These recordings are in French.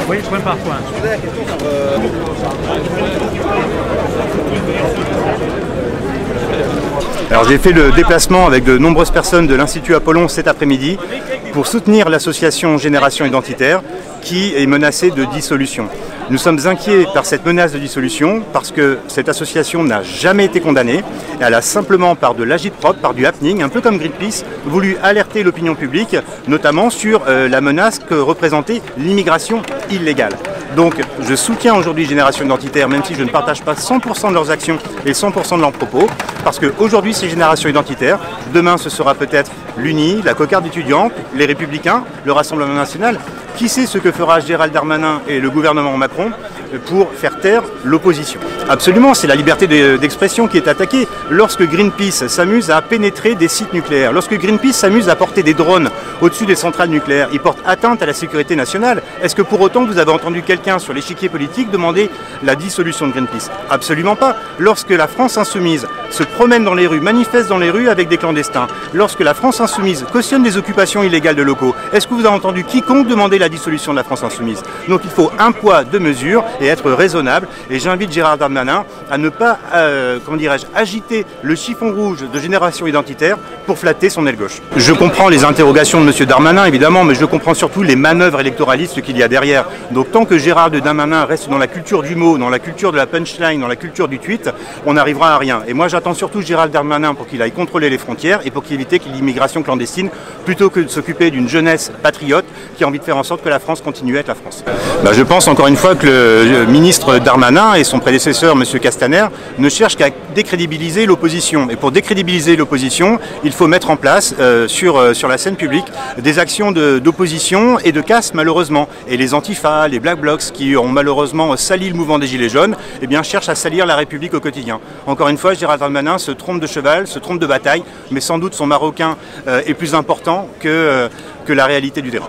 Oui, point par point. Alors j'ai fait le déplacement avec de nombreuses personnes de l'Institut Apollon cet après-midi pour soutenir l'association Génération Identitaire qui est menacée de dissolution. Nous sommes inquiets par cette menace de dissolution parce que cette association n'a jamais été condamnée. Elle a simplement, par de l'agit-prop, par du happening, un peu comme Greenpeace, voulu alerter l'opinion publique, notamment sur la menace que représentait l'immigration illégale. Donc je soutiens aujourd'hui Génération Identitaire, même si je ne partage pas 100% de leurs actions et 100% de leurs propos, parce qu'aujourd'hui c'est Génération Identitaire, demain ce sera peut-être l'UNI, la cocarde étudiante, les Républicains, le Rassemblement National. Qui sait ce que fera Gérald Darmanin et le gouvernement Macron pour faire taire l'opposition? Absolument, c'est la liberté d'expression qui est attaquée. Lorsque Greenpeace s'amuse à pénétrer des sites nucléaires, lorsque Greenpeace s'amuse à porter des drones au-dessus des centrales nucléaires, il porte atteinte à la sécurité nationale. Est-ce que pour autant vous avez entendu quelqu'un sur l'échiquier politique demander la dissolution de Greenpeace? Absolument pas. Lorsque la France Insoumise se promène dans les rues, manifeste dans les rues avec des clandestins, lorsque la France Insoumise cautionne des occupations illégales de locaux, est-ce que vous avez entendu quiconque demander la dissolution de la France Insoumise? Donc il faut un poids, deux mesures et être raisonnable. Et j'invite Gérald Darmanin à ne pas, comment dirais-je, agiter le chiffon rouge de Génération Identitaire pour flatter son aile gauche. Je comprends les interrogations de M. Darmanin, évidemment, mais je comprends surtout les manœuvres électoralistes qu'il y a derrière. Donc tant que Gérald Darmanin reste dans la culture du mot, dans la culture de la punchline, dans la culture du tweet, on n'arrivera à rien. Et moi j'attends surtout Gérald Darmanin pour qu'il aille contrôler les frontières et pour qu'il évite l'immigration clandestine, plutôt que de s'occuper d'une jeunesse patriote qui a envie de faire en sorte que la France continue à être la France. Je pense encore une fois que le ministre Darmanin et son prédécesseur, M. Castaner, ne cherchent qu'à décrédibiliser l'opposition. Et pour décrédibiliser l'opposition, il faut mettre en place sur la scène publique des actions d'opposition et de casse, malheureusement. Et les antifas, les black blocs qui ont malheureusement sali le mouvement des Gilets jaunes, eh bien, cherchent à salir la République au quotidien. Encore une fois, Gérald Darmanin se trompe de cheval, se trompe de bataille, mais sans doute son marocain est plus important que la réalité du terrain.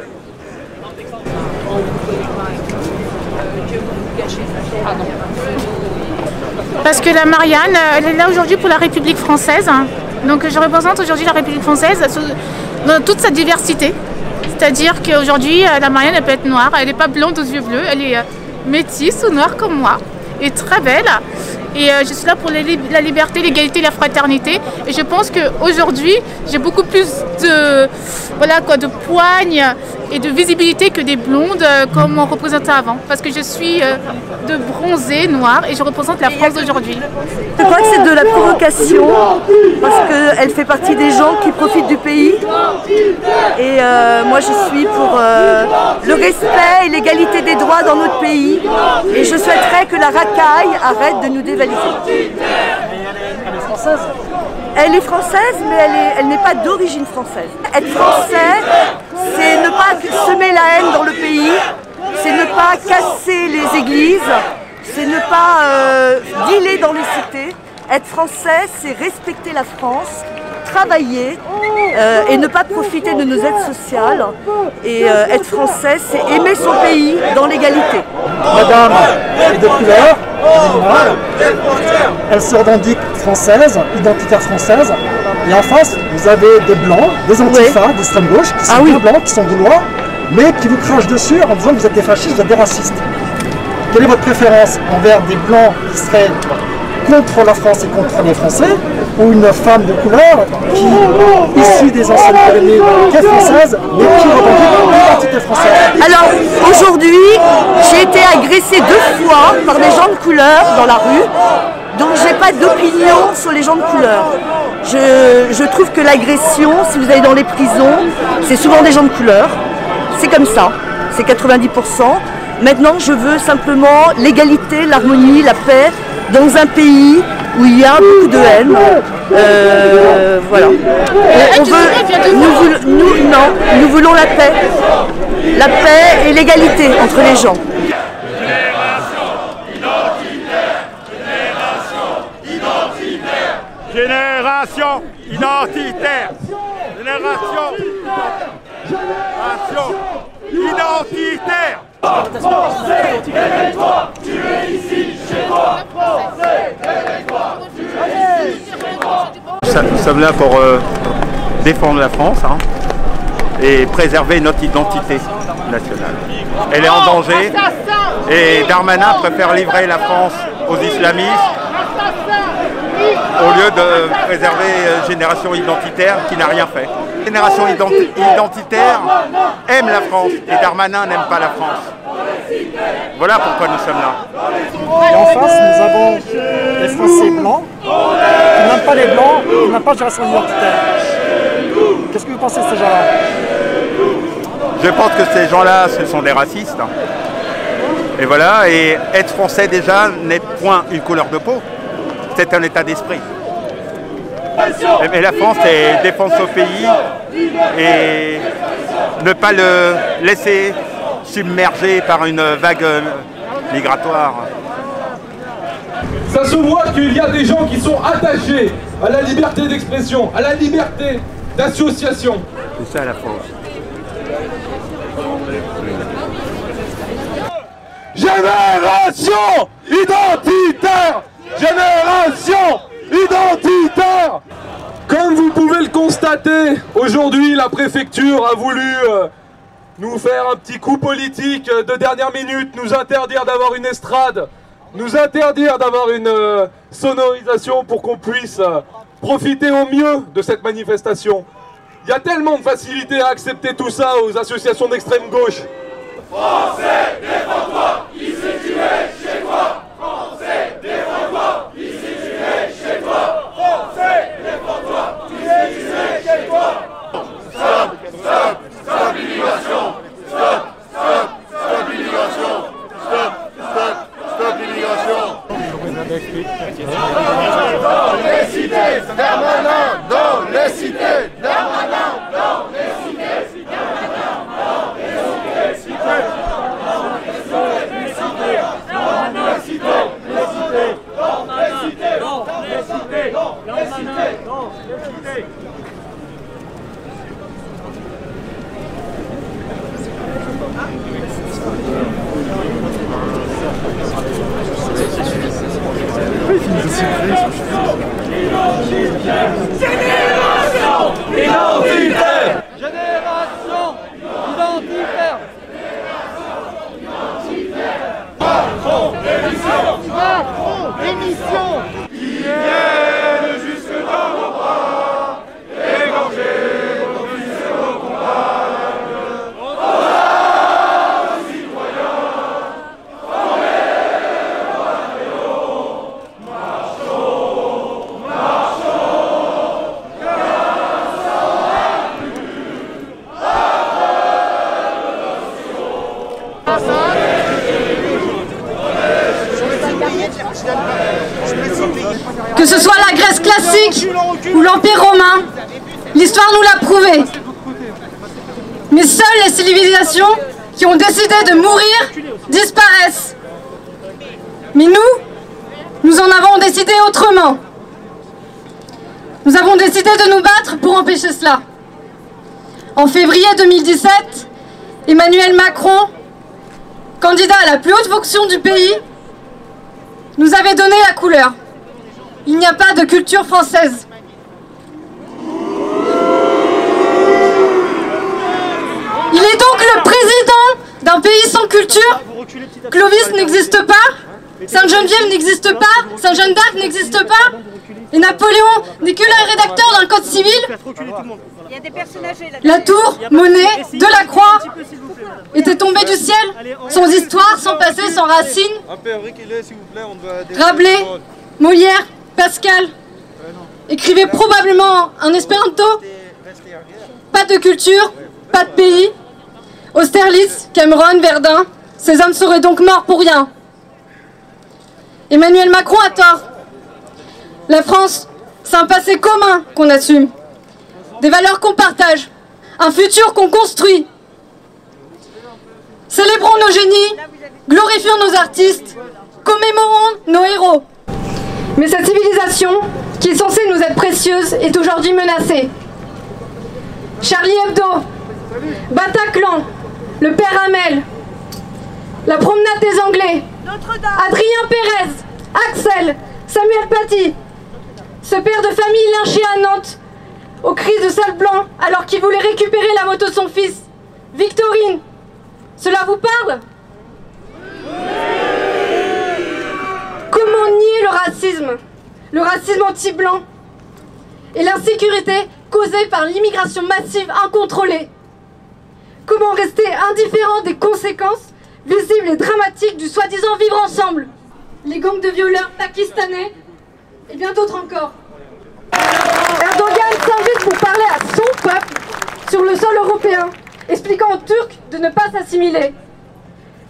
Parce que la Marianne, elle est là aujourd'hui pour la République française. Donc je représente aujourd'hui la République française dans toute sa diversité. C'est-à-dire qu'aujourd'hui, la Marianne, elle peut être noire, elle n'est pas blonde aux yeux bleus, elle est métisse ou noire comme moi, et très belle. Et je suis là pour la liberté, l'égalité, la fraternité. Et je pense qu'aujourd'hui, j'ai beaucoup plus de poignes et de visibilité que des blondes comme on représentait avant. Parce que je suis de bronzée noire et je représente la France d'aujourd'hui. Je crois que c'est de la provocation parce qu'elle fait partie des gens qui profitent du pays. Et moi je suis pour le respect et l'égalité des droits dans notre pays. Et je souhaiterais que la racaille arrête de nous dévaliser. Elle est française? Elle est française, mais elle n'est pas d'origine française. Être français, c'est ne pas semer la haine dans le pays, c'est ne pas casser les églises, c'est ne pas dealer dans les cités. Être français, c'est respecter la France, travailler et ne pas profiter de nos aides sociales. Et être français, c'est aimer son pays dans l'égalité. Madame est de couleur, elle se revendique française, identitaire française. Et en face, vous avez des blancs, des antifas, d'extrême gauche, qui sont bien blancs, qui sont gaulois, mais qui vous crachent dessus en disant que vous êtes des fascistes, vous êtes des racistes. Quelle est votre préférence envers des blancs qui seraient contre la France et contre les Français, ou une femme de couleur qui, issue des anciennes colonies, qui est française, mais qui revendique l'identité française? Alors, aujourd'hui, j'ai été agressée 2 fois par des gens de couleur dans la rue, donc j'ai pas d'opinion sur les gens de couleur. Je trouve que l'agression, si vous allez dans les prisons, c'est souvent des gens de couleur. C'est comme ça, c'est 90%. Maintenant, je veux simplement l'égalité, l'harmonie, la paix, dans un pays où il y a beaucoup de haine. Voilà. Nous voulons la paix. La paix et l'égalité entre les gens. Génération identitaire. Génération identitaire. Français, réveille-toi, tu es ici chez toi. Français, réveille-toi, tu es ici chez toi. Nous sommes là pour défendre la France, et préserver notre identité nationale. Elle est en danger et Darmanin préfère livrer la France aux islamistes au lieu de préserver Génération Identitaire qui n'a rien fait. Génération Identitaire aime la France et Darmanin n'aime pas la France. Voilà pourquoi nous sommes là. Et en face, nous avons les Français blancs qui n'aiment pas les blancs, qui n'aiment pas Génération Identitaire. Qu'est-ce que vous pensez de ces gens-là? Je pense que ces gens-là, ce sont des racistes. Et voilà, et être français déjà n'est point une couleur de peau, c'est un état d'esprit. Mais la France est défense au pays et ne pas le laisser submerger par une vague migratoire. Ça se voit qu'il y a des gens qui sont attachés à la liberté d'expression, à la liberté d'association. C'est ça la France. Génération identitaire! Génération identitaire! Comme vous pouvez le constater, aujourd'hui la préfecture a voulu nous faire un petit coup politique de dernière minute, nous interdire d'avoir une estrade, nous interdire d'avoir une sonorisation pour qu'on puisse profiter au mieux de cette manifestation. Il y a tellement de facilité à accepter tout ça aux associations d'extrême gauche. Français, défends-toi, ici tu es chez toi. Français, défends-toi, ici tu es chez toi. Français, défends-toi, ici tu es chez toi. Stop, stop, stop l'immigration. Stop, stop, stop l'immigration. Stop, stop, stop l'immigration. Dans les cités, Darmanin, dans les cités, Darmanin, dans les cités, Darmanin, dans les cités. Génération identitaire! Génération identitaire! Macron, démission! Macron, démission! Qui viennent jusque dans vos bras, égorger vos fils et vos compagnes. Oh, citoyens, formez votre vélo, marchons, marchons, car ça Que ce soit la Grèce classique ou l'Empire romain, l'histoire nous l'a prouvé. Mais seules les civilisations qui ont décidé de mourir disparaissent. Mais nous en avons décidé autrement. Nous avons décidé de nous battre pour empêcher cela. En février 2017, Emmanuel Macron, candidat à la plus haute fonction du pays, nous avait donné la couleur. Il n'y a pas de culture française. Il est donc le président d'un pays sans culture. Clovis n'existe pas, Sainte-Geneviève n'existe pas, Saint-Jeanne d'Arc n'existe pas, et Napoléon n'est que le rédacteur d'un code civil. La tour, Monet, Delacroix était tombée du ciel, sans histoire, sans passé, sans racines. Rabelais, Molière, Pascal écrivaient probablement en espéranto. Pas de culture, pas de pays. Austerlitz, Cameron, Verdun, ces hommes seraient donc morts pour rien. Emmanuel Macron a tort. La France, c'est un passé commun qu'on assume. Des valeurs qu'on partage, un futur qu'on construit. Célébrons nos génies, glorifions nos artistes, commémorons nos héros. Mais cette civilisation, qui est censée nous être précieuse, est aujourd'hui menacée. Charlie Hebdo, Bataclan, le père Hamel, la promenade des Anglais, Adrien Pérez, Axel, Samuel Paty, ce père de famille lynché à Nantes, aux cris de sale blanc alors qu'il voulait récupérer la moto de son fils. Victorine, cela vous parle? Comment nier le racisme anti-blanc et l'insécurité causée par l'immigration massive incontrôlée? Comment rester indifférent des conséquences visibles et dramatiques du soi-disant vivre ensemble? Les gangs de violeurs pakistanais et bien d'autres encore. Erdogan s'invite pour parler à son peuple sur le sol européen, expliquant aux Turcs de ne pas s'assimiler.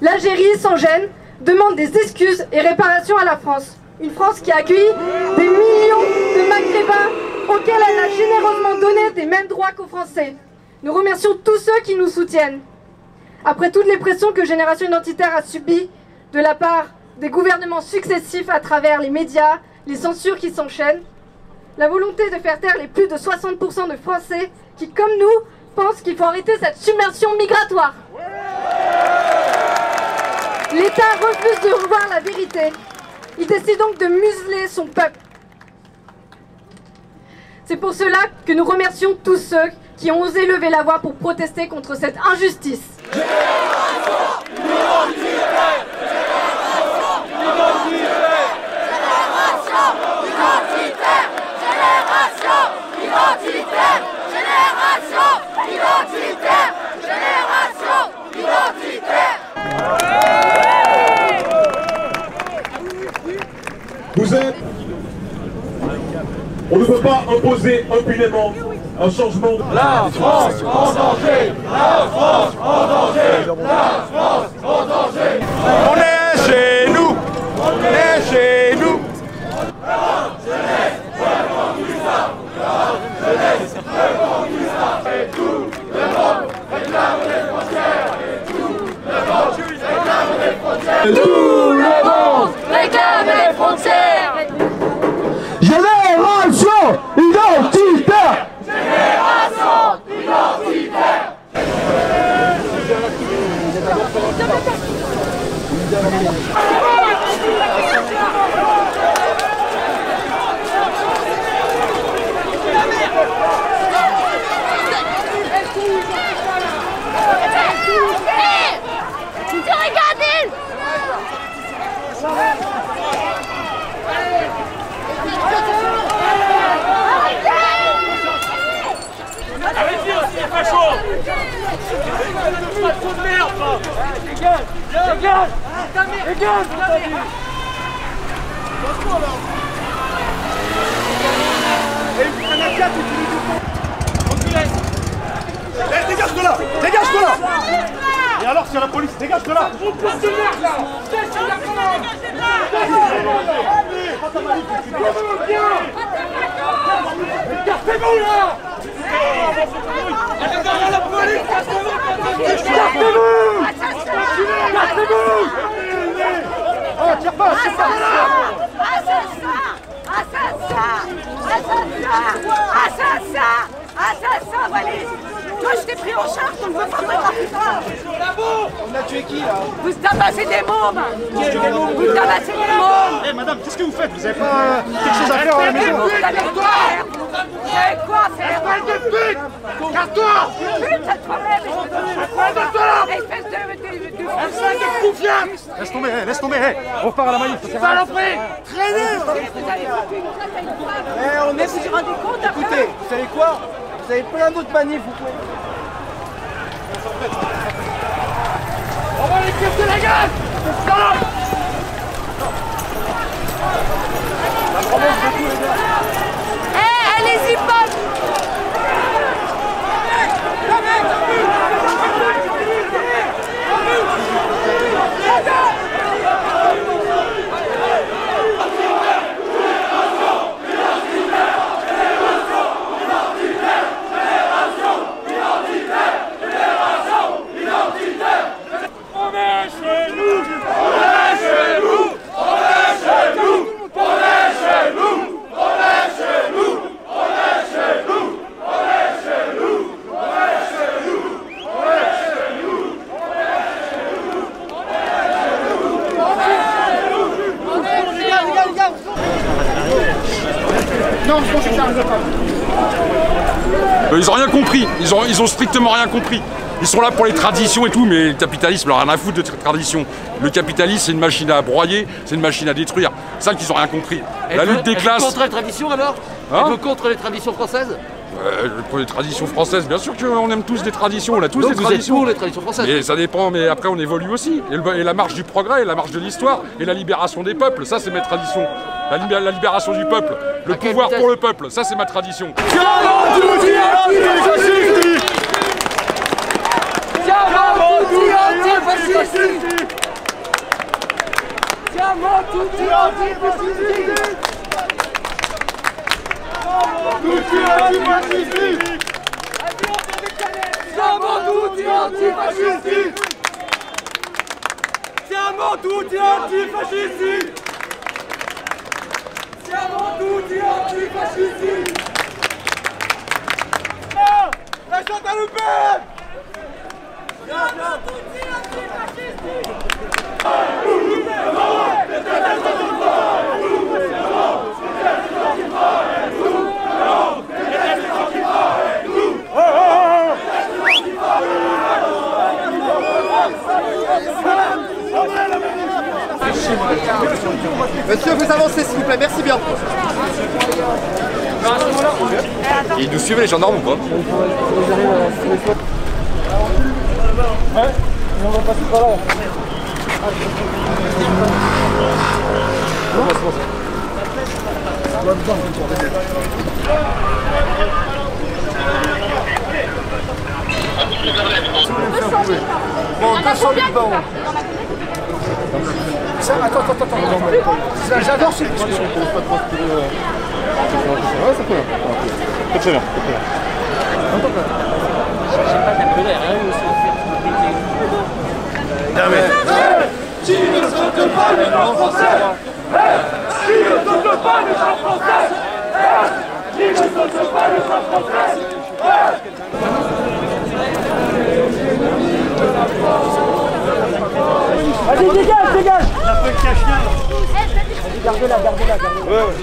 L'Algérie, sans gêne, demande des excuses et réparations à la France. Une France qui a accueilli des millions de Maghrébins auxquels elle a généreusement donné des mêmes droits qu'aux Français. Nous remercions tous ceux qui nous soutiennent. Après toutes les pressions que Génération Identitaire a subies de la part des gouvernements successifs à travers les médias, les censures qui s'enchaînent, la volonté de faire taire les plus de 60% de Français qui, comme nous, pensent qu'il faut arrêter cette submersion migratoire. L'État refuse de revoir la vérité. Il décide donc de museler son peuple. C'est pour cela que nous remercions tous ceux qui ont osé lever la voix pour protester contre cette injustice. Vous êtes... On ne peut pas imposer impunément un changement. La France en danger! La France en danger! La France en danger! On est chez nous! On est chez nous! Et tout le monde réclame les frontières! Et tout le monde réclame les frontières! Tout le monde réclame les frontières! Génération identitaire! Génération identitaire! Dégage de là! Dégage de là! Et alors c'est la police, dégage de là! Cassez-vous là! Allez derrière la police! Cassez-vous! Cassez-vous! Oh, tire pas! Tire pas! Assassin, valise! Toi, je t'ai pris en charge, on ne veut pas faire ça! On a tué qui là? Vous tabassez des mômes! Vous tabassez des mômes! Eh madame, qu'est-ce que vous faites? Vous avez pas quelque chose à faire à la maison? Vous avez quoi faire? Vous avez quoi faire? Espèce de pute! Casse-toi! Pute, ça te problème! Espèce de confiance! Laisse tomber, on part à la manif, ça sert à rien. Traînez! Vous avez foutu une traite On est vous vous rendez compte après? Écoutez, vous savez quoi? Vous avez plein d'autres manifs, vous pouvez... On va les casser la gueule! Stop! Allez-y, potes! Non, je pense que ça arrive pas. Ils ont rien compris, ils ont strictement rien compris. Ils sont là pour les traditions et tout, mais le capitalisme, leur rien à foutre de tradition. Le capitalisme, c'est une machine à broyer, c'est une machine à détruire. C'est ça qu'ils ont rien compris. La lutte des classes... contre les traditions alors? Hein? Contre les traditions françaises? Pour les traditions françaises, bien sûr qu'on aime tous des traditions, on a tous donc des traditions. Vous êtes pour les traditions françaises? Mais ça dépend, mais après on évolue aussi. Et la marche du progrès, la marche de l'histoire, et la libération des peuples, ça c'est mes traditions. La libération du peuple, le pouvoir pour le peuple, ça c'est ma tradition. Monsieur, vous avancez s'il vous plaît, merci bien. Ils nous suivent les gendarmes ou pas? Ouais, on va passer par là. Bon, 200 000 pounds. Attends. J'adore ces discussions. Ouais, ça peut. Très bien. J'ai pas d'appeler rien aussi. Qui ne saute pas le sang français? Qui ne saute pas le sang français? Qui ne saute pas le sang français? Allez, dégage! La feuille qui a chien là. Gardez-la. Ouais.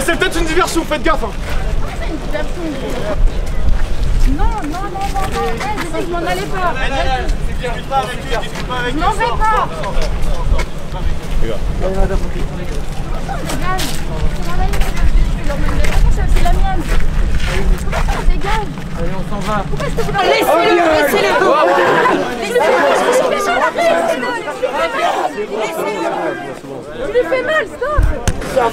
C'est peut-être une diversion, faites gaffe. C'est une diversion. Non, je sais que je m'en allais pas. Discute pas avec lui, Je m'en vais pas. C'est la mienne. Pourquoi ça dégage? Allez, on s'en va. Pourquoi est-ce que vous laissez-le? Tu lui fais mal, stop.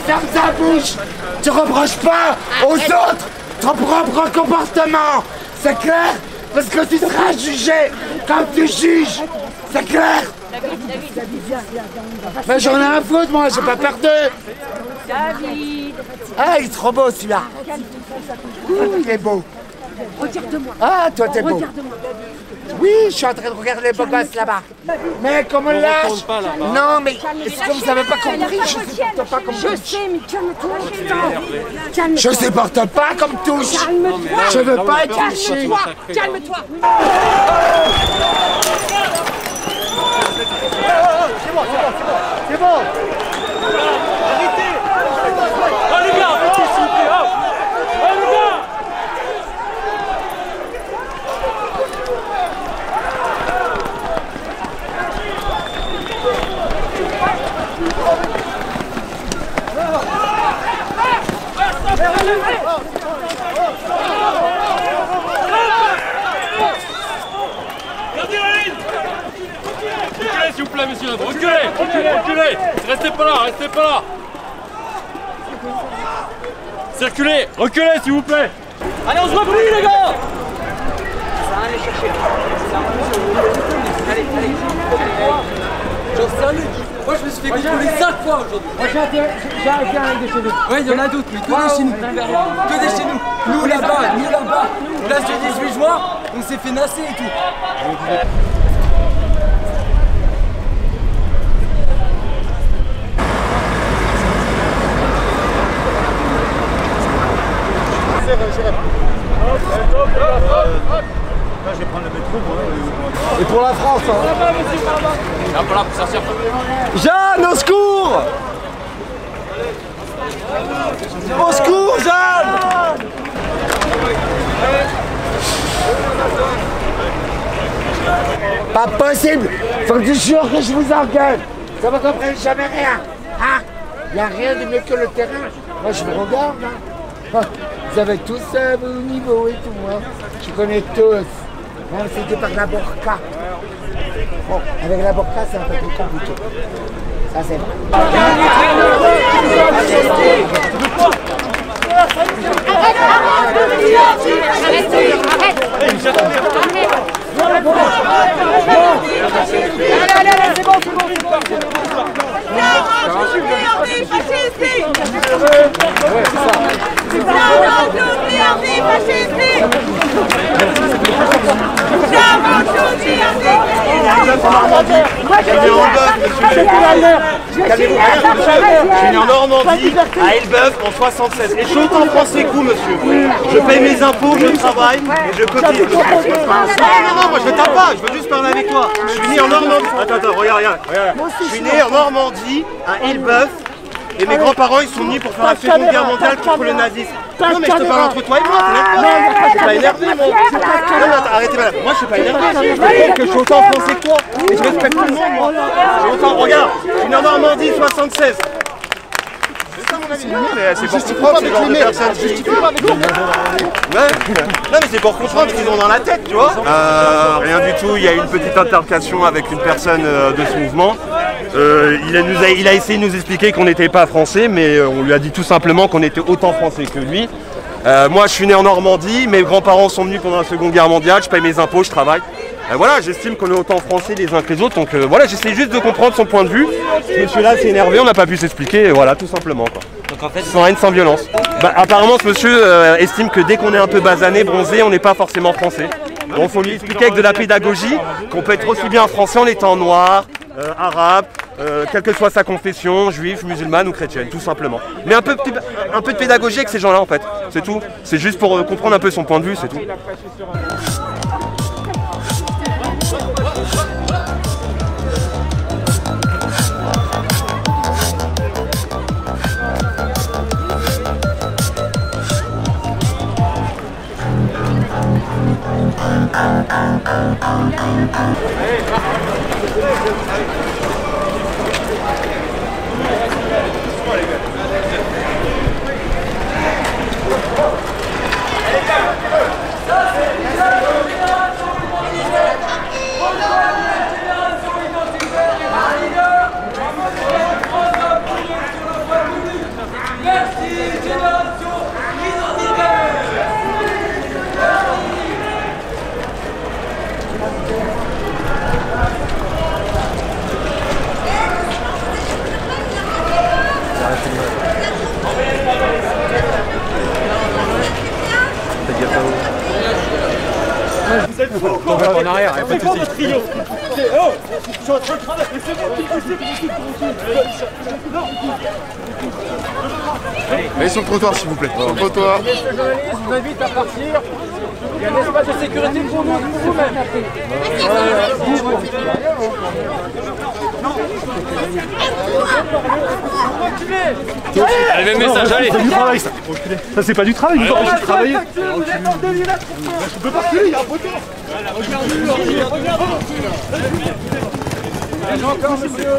Ferme ta bouche. Tu reproches pas aux autres ton propre comportement. C'est clair? Parce que tu seras jugé comme tu juges. C'est clair? Mais j'en ai un foutre, moi, j'ai pas peur d'eux. David. Ah, il est trop beau celui-là. Il est beau. Regarde-moi. Ah, toi t'es beau. Regarde-moi. Oui, je suis en train de regarder les beaux gosses là-bas. Mais comme on lâche. Non, mais est-ce que vous avez pas compris? Je supporte pas comme touche. Je sais, mais calme-toi. Calme-toi. Je supporte pas comme touche. Calme-toi. Je veux pas être touché. Calme-toi. C'est bon. Arrêtez. Oh les gars, arrêtez s'il vous plaît. Oh les gars. Gardez la ligne. Reculez s'il vous plaît, messieurs. Reculez. Restez pas là. Circulez, reculez s'il vous plaît. Allez, on se replie les gars. Ça va aller chercher. Allez. J'en sais rien. Moi je me suis fait contrôler 5 fois aujourd'hui. Moi j'ai arrêté un de chez nous. Ouais, il y en a d'autres, mais que des chez nous. Que des chez nous. Nous là-bas. Place du 18 juin, on s'est fait nasser et tout. Là, je vais prendre le métro. Et pour la France, hein. Là, pour sortir. Jeanne, au secours! Au secours, Jeanne! Pas possible! Faut que je jure que je vous engueule! Ça vous comprenez jamais rien! Hein? Y a rien de mieux que le terrain! Moi je vous regarde, hein? Vous avez tous vos niveaux et tout, hein? Je connais tous! Même si c'était par la burqa. Bon, avec la burqa c'est un peu plus compliqué. Ça c'est vrai. Allez, c'est bon, Je suis né en Normandie, à Elbeuf, en 76. Et je suis autant français que vous, monsieur. Je paye mes impôts, je travaille et je cotise. Non, moi je ne tape pas, je veux juste parler avec toi. Je suis né en Normandie. Attends, regarde. Je suis né en Normandie, à Elbeuf. Et mes grands-parents ils sont venus pour faire la Seconde Guerre mondiale contre le nazisme. Non mais je te parle entre toi et moi, je suis pas énervé moi. Non mais arrêtez madame, moi je suis pas énervé. Je suis autant français que toi. Et je respecte tout le monde moi. Regarde, je suis né en Normandie 76. C'est pour comprendre ces genres de personnes qui... Ouais. Non mais c'est pour comprendre ce qu'ils ont dans la tête, tu vois. Rien du tout, il y a eu une petite altercation avec une personne de ce mouvement. Il a essayé de nous expliquer qu'on n'était pas français, mais on lui a dit tout simplement qu'on était autant français que lui. Moi je suis né en Normandie, mes grands-parents sont venus pendant la Seconde Guerre mondiale, je paye mes impôts, je travaille. Voilà, j'estime qu'on est autant français les uns que les autres, donc voilà, j'essaie juste de comprendre son point de vue. Ce monsieur-là s'est énervé, on n'a pas pu s'expliquer, et voilà, tout simplement quoi. Donc en fait, sans haine, sans violence. Apparemment ce monsieur estime que dès qu'on est un peu basané, bronzé, on n'est pas forcément français. Donc il faut lui expliquer avec de la pédagogie qu'on peut être aussi bien français en étant noir, arabe, quelle que soit sa confession, juif, musulmane ou chrétienne, tout simplement. Mais un peu de pédagogie avec ces gens-là en fait, c'est tout. C'est juste pour comprendre un peu son point de vue, c'est tout. Vous êtes fous, quoi. En arrière, il n'y a pas de soucis. Oh, je suis en train de travailler, mais c'est bon, Allez sur le trottoir s'il vous plaît. Sur le trottoir. Monsieur le journaliste, je vous invite à partir. Il y a un espace de sécurité pour nous, pour vous-même. Allez, même message, allez. C'est du travail ça. Ça c'est pas du travail, vous empêchez de travailler. Je peux pas reculer, il y a un poteau. Regardez, encore monsieur.